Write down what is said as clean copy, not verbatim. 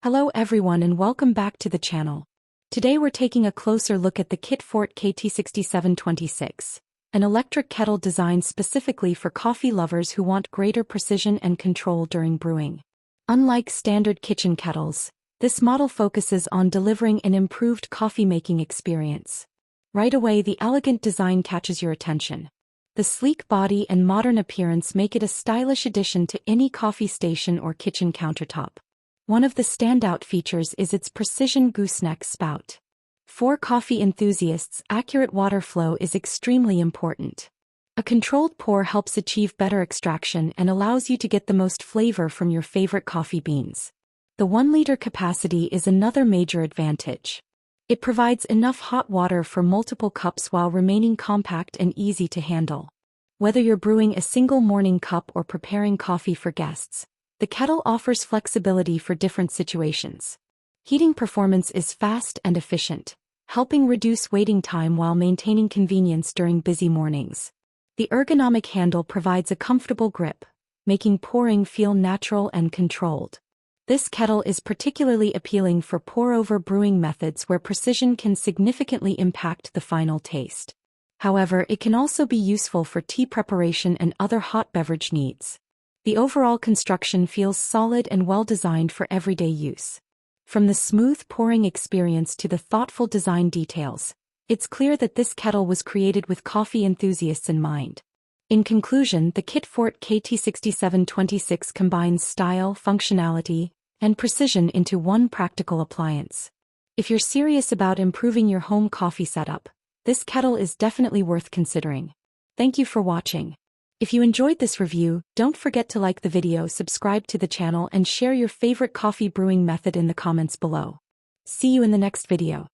Hello everyone and welcome back to the channel. Today we're taking a closer look at the Kitfort KT-6726, an electric kettle designed specifically for coffee lovers who want greater precision and control during brewing. Unlike standard kitchen kettles, this model focuses on delivering an improved coffee-making experience. Right away, the elegant design catches your attention. The sleek body and modern appearance make it a stylish addition to any coffee station or kitchen countertop. One of the standout features is its precision gooseneck spout. For coffee enthusiasts, accurate water flow is extremely important. A controlled pour helps achieve better extraction and allows you to get the most flavor from your favorite coffee beans. The 1-liter capacity is another major advantage. It provides enough hot water for multiple cups while remaining compact and easy to handle. Whether you're brewing a single morning cup or preparing coffee for guests, the kettle offers flexibility for different situations. Heating performance is fast and efficient, helping reduce waiting time while maintaining convenience during busy mornings. The ergonomic handle provides a comfortable grip, making pouring feel natural and controlled. This kettle is particularly appealing for pour-over brewing methods where precision can significantly impact the final taste. However, it can also be useful for tea preparation and other hot beverage needs. The overall construction feels solid and well-designed for everyday use. From the smooth pouring experience to the thoughtful design details, it's clear that this kettle was created with coffee enthusiasts in mind. In conclusion, the Kitfort KT-6726 combines style, functionality, and precision into one practical appliance. If you're serious about improving your home coffee setup, this kettle is definitely worth considering. Thank you for watching. If you enjoyed this review, don't forget to like the video, subscribe to the channel, and share your favorite coffee brewing method in the comments below. See you in the next video.